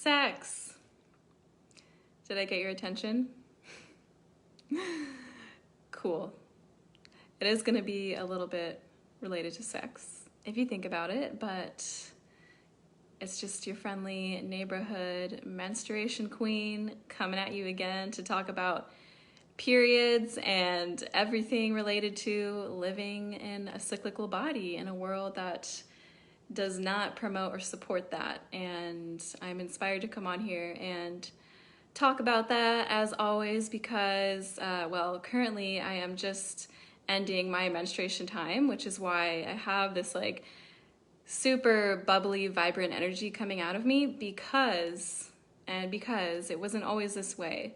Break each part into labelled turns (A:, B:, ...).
A: Sex. Did I get your attention? Cool. It is going to be a little bit related to sex, if you think about it, but it's just your friendly neighborhood menstruation queen coming at you again to talk about periods and everything related to living in a cyclical body in a world that does not promote or support that. And I'm inspired to come on here and talk about that as always because, well, currently I am just ending my menstruation time, which is why I have this like super bubbly, vibrant energy coming out of me because it wasn't always this way.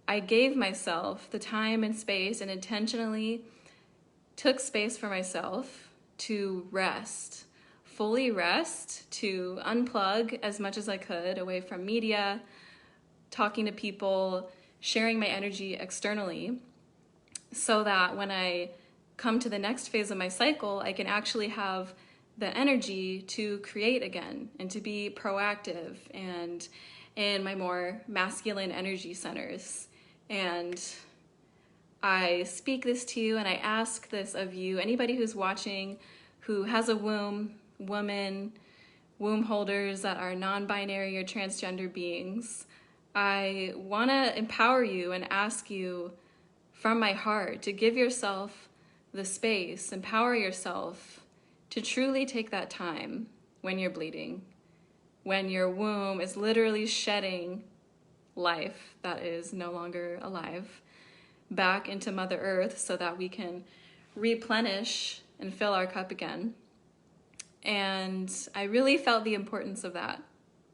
A: I gave myself the time and space and intentionally took space for myself to rest, fully rest, to unplug as much as I could away from media, talking to people, sharing my energy externally, so that when I come to the next phase of my cycle, I can actually have the energy to create again and to be proactive and in my more masculine energy centers. And I speak this to you and I ask this of you, anybody who's watching who has a womb, woman, womb holders that are non-binary or transgender beings. I want to empower you and ask you from my heart to give yourself the space, empower yourself to truly take that time when you're bleeding, when your womb is literally shedding life that is no longer alive back into Mother Earth so that we can replenish and fill our cup again. And I really felt the importance of that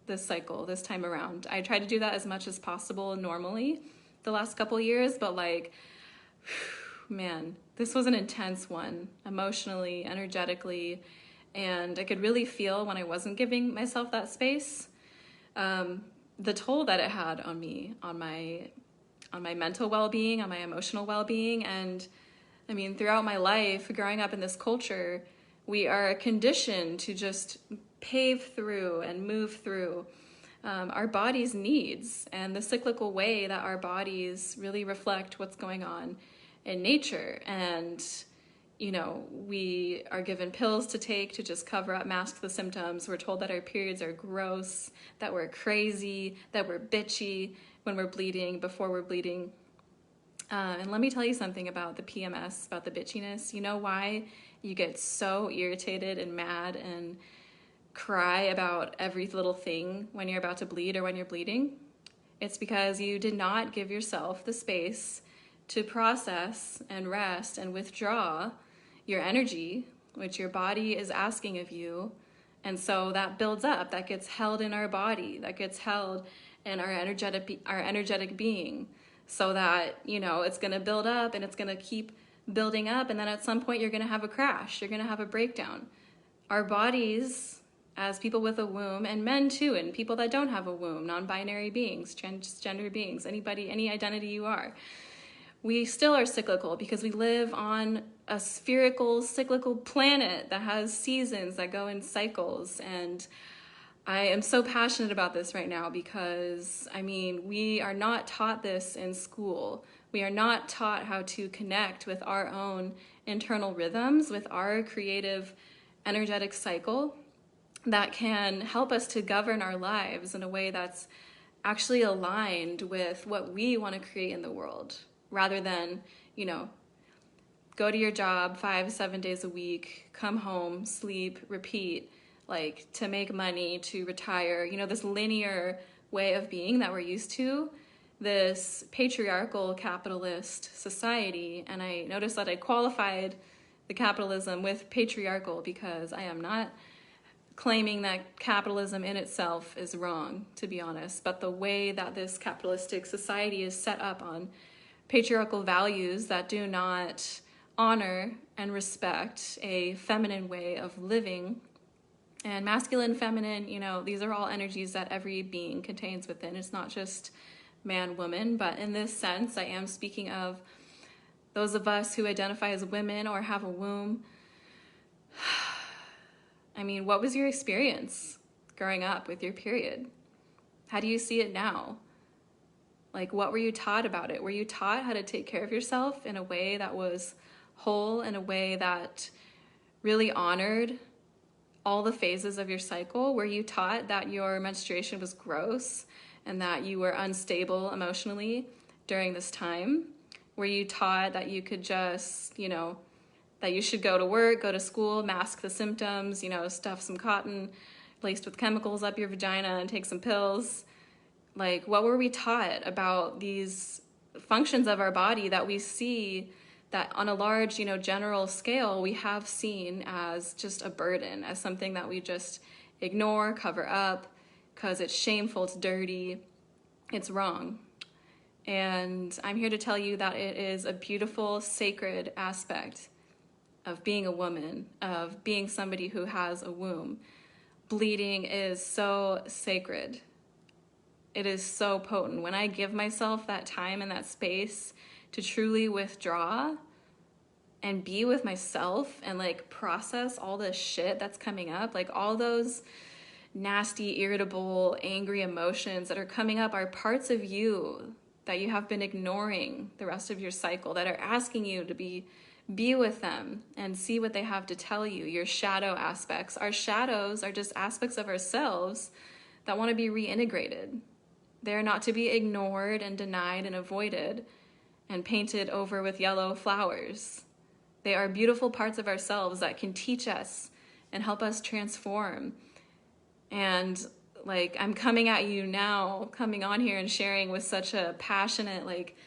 A: this cycle, this time around. I tried to do that as much as possible normally the last couple years, but like, man, this was an intense one, emotionally, energetically, and I could really feel when I wasn't giving myself that space, the toll that it had on me, on my mental well-being, on my emotional well-being. And I mean, throughout my life, growing up in this culture, we are conditioned to just pave through and move through our body's needs and the cyclical way that our bodies really reflect what's going on in nature. And, you know, we are given pills to take to just cover up, mask the symptoms. We're told that our periods are gross, that we're crazy, that we're bitchy when we're bleeding, before we're bleeding. And let me tell you something about the PMS, about the bitchiness. You know why you get so irritated and mad and cry about every little thing when you're about to bleed or when you're bleeding? It's because you did not give yourself the space to process and rest and withdraw your energy, which your body is asking of you. And so that builds up, that gets held in our body, that gets held in our energetic being, so that, you know, it's going to build up and it's going to keep building up. And then at some point you're going to have a crash, you're going to have a breakdown. Our bodies, as people with a womb, and men too, and people that don't have a womb, non-binary beings, transgender beings, anybody, any identity you are, we still are cyclical because we live on a spherical, cyclical planet that has seasons that go in cycles. And I am so passionate about this right now because, I mean, we are not taught this in school. We are not taught how to connect with our own internal rhythms, with our creative, energetic cycle that can help us to govern our lives in a way that's actually aligned with what we want to create in the world, rather than, you know, go to your job 5-7 days a week, come home, sleep, repeat, like to make money, to retire, you know, this linear way of being that we're used to, this patriarchal capitalist society. And I noticed that I qualified the capitalism with patriarchal because I am not claiming that capitalism in itself is wrong, to be honest, but the way that this capitalistic society is set up on patriarchal values that do not honor and respect a feminine way of living. And masculine, feminine, you know, these are all energies that every being contains within. It's not just man, woman, but in this sense, I am speaking of those of us who identify as women or have a womb. I mean, what was your experience growing up with your period? How do you see it now? Like, what were you taught about it? Were you taught how to take care of yourself in a way that was whole, in a way that really honored all the phases of your cycle? Were you taught that your menstruation was gross and that you were unstable emotionally during this time? Were you taught that you could just, that you should go to work, go to school, mask the symptoms, stuff some cotton laced with chemicals up your vagina and take some pills? Like, what were we taught about these functions of our body that we see that on a large, general scale, we have seen as just a burden, as something that we just ignore, cover up, because it's shameful, it's dirty, it's wrong. And I'm here to tell you that it is a beautiful, sacred aspect of being a woman, of being somebody who has a womb. Bleeding is so sacred. It is so potent. When I give myself that time and that space to truly withdraw and be with myself and like process all the shit that's coming up, like all those nasty, irritable, angry emotions that are coming up are parts of you that you have been ignoring the rest of your cycle, that are asking you to be with them and see what they have to tell you. Your shadow aspects. Our shadows are just aspects of ourselves that want to be reintegrated. They're not to be ignored and denied and avoided and painted over with yellow flowers. They are beautiful parts of ourselves that can teach us and help us transform. And like, I'm coming at you now, coming on here and sharing with such a passionate, like,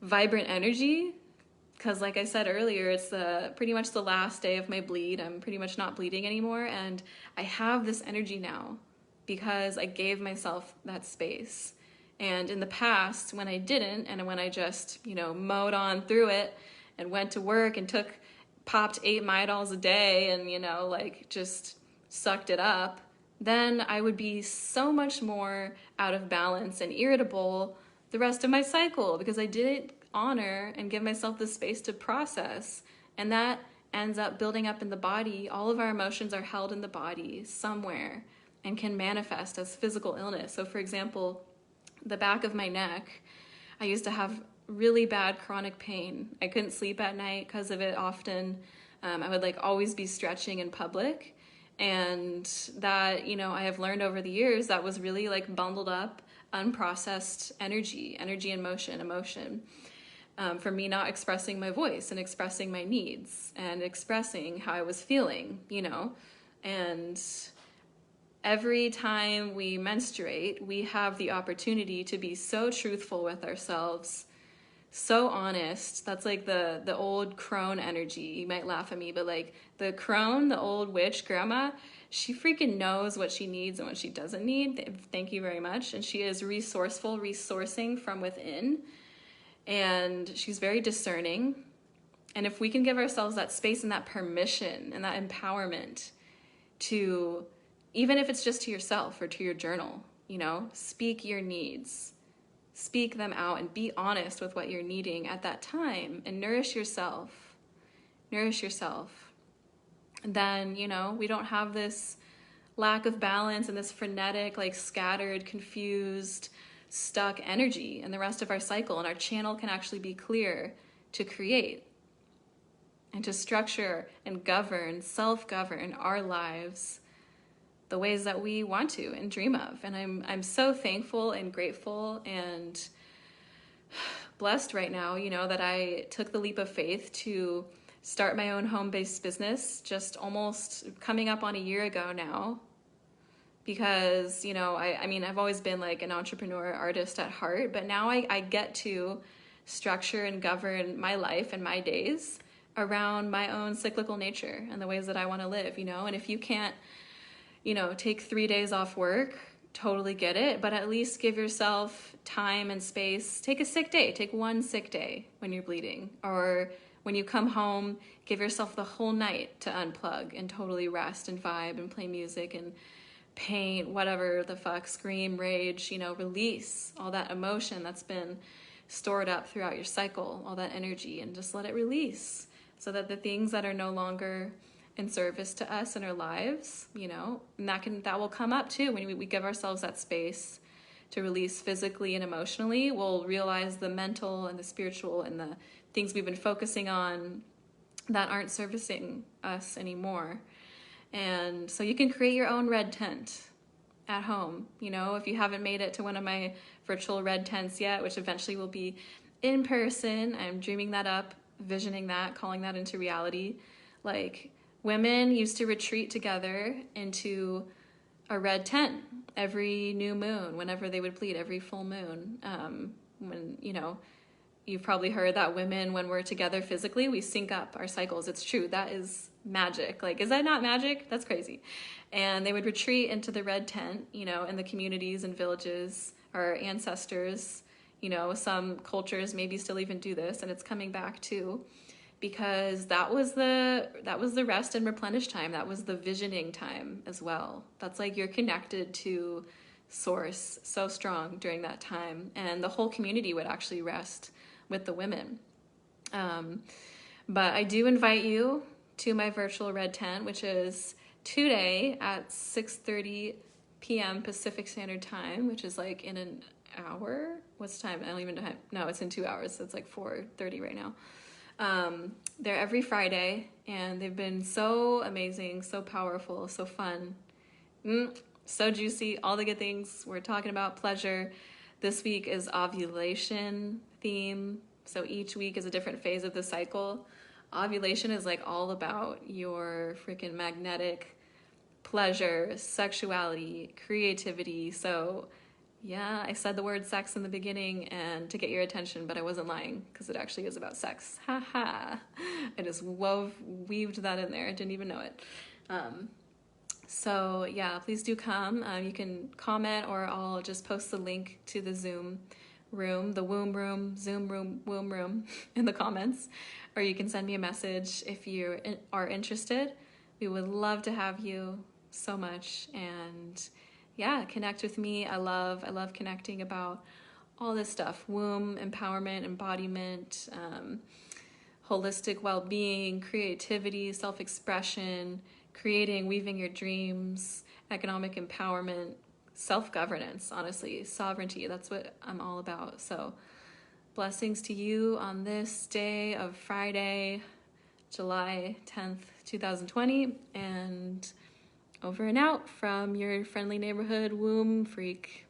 A: vibrant energy. Because like I said earlier, it's pretty much the last day of my bleed. I'm pretty much not bleeding anymore. And I have this energy now because I gave myself that space. And in the past, when I didn't, and when I just, mowed on through it and went to work and popped 8 Midolls a day and, just sucked it up, then I would be so much more out of balance and irritable the rest of my cycle because I didn't honor and give myself the space to process. And that ends up building up in the body. All of our emotions are held in the body somewhere and can manifest as physical illness. So for example, the back of my neck, I used to have really bad chronic pain. I couldn't sleep at night because of it often. I would always be stretching in public. And that, I have learned over the years that was really bundled up, unprocessed energy and motion, emotion. For me not expressing my voice and expressing my needs and expressing how I was feeling, and every time we menstruate, we have the opportunity to be so truthful with ourselves, so honest. That's the old crone energy. You might laugh at me, but the crone, the old witch grandma, she freaking knows what she needs and what she doesn't need. Thank you very much. And she is resourceful, resourcing from within. And she's very discerning. And if we can give ourselves that space and that permission and that empowerment to, even if it's just to yourself or to your journal, speak your needs, speak them out and be honest with what you're needing at that time and nourish yourself. And then, we don't have this lack of balance and this frenetic, scattered, confused, stuck energy in the rest of our cycle, and our channel can actually be clear to create and to structure and self-govern our lives the ways that we want to and dream of. And I'm so thankful and grateful and blessed right now, that I took the leap of faith to start my own home-based business just almost coming up on a year ago now. Because, I've always been an entrepreneur artist at heart, but now I get to structure and govern my life and my days around my own cyclical nature and the ways that I want to live, and if you can't, take 3 days off work, totally get it, but at least give yourself time and space. Take a sick day, take 1 sick day when you're bleeding, or when you come home, give yourself the whole night to unplug and totally rest and vibe and play music and paint, whatever the fuck, scream, rage, release all that emotion that's been stored up throughout your cycle, all that energy, and just let it release so that the things that are no longer in service to us in our lives, and that will come up too when we give ourselves that space to release physically and emotionally, we'll realize the mental and the spiritual and the things we've been focusing on that aren't servicing us anymore. And so you can create your own red tent at home. You know, if you haven't made it to one of my virtual red tents yet, which eventually will be in person, I'm dreaming that up, visioning that, calling that into reality. Like, women used to retreat together into a red tent every new moon, whenever they would bleed, every full moon. When, you know, you've probably heard that women, when we're together physically, we sync up our cycles. It's true. That is magic. Like, is that not magic? That's crazy. And they would retreat into the red tent, you know, in the communities and villages, our ancestors, you know, some cultures maybe still even do this, and it's coming back too, because that was the rest and replenish time. That was the visioning time as well. That's like you're connected to source so strong during that time, and the whole community would actually rest with the women. But I do invite you to my virtual red tent, which is today at 6:30 p.m. Pacific Standard Time, which is like in an hour. What's the time? I don't even know. No, it's in 2 hours. So it's like 4:30 right now. They're every Friday, and they've been so amazing, so powerful, so fun, so juicy, all the good things. We're talking about pleasure. This week is ovulation theme, so each week is a different phase of the cycle. Ovulation is like all about your freaking magnetic pleasure, sexuality, creativity. So yeah, I said the word sex in the beginning and to get your attention, but I wasn't lying, because it actually is about sex. Ha ha. I just weaved that in there. I didn't even know it. So yeah, please do come. You can comment, or I'll just post the link to the Zoom room, the womb room, Zoom room, womb room in the comments, or you can send me a message if you are interested. We would love to have you so much. And yeah, connect with me. I love connecting about all this stuff: womb empowerment, embodiment, holistic well-being, creativity, self-expression, creating, weaving your dreams, economic empowerment, self-governance, honestly, sovereignty. That's what I'm all about. So blessings to you on this day of Friday, July 10th, 2020, and over and out from your friendly neighborhood womb freak.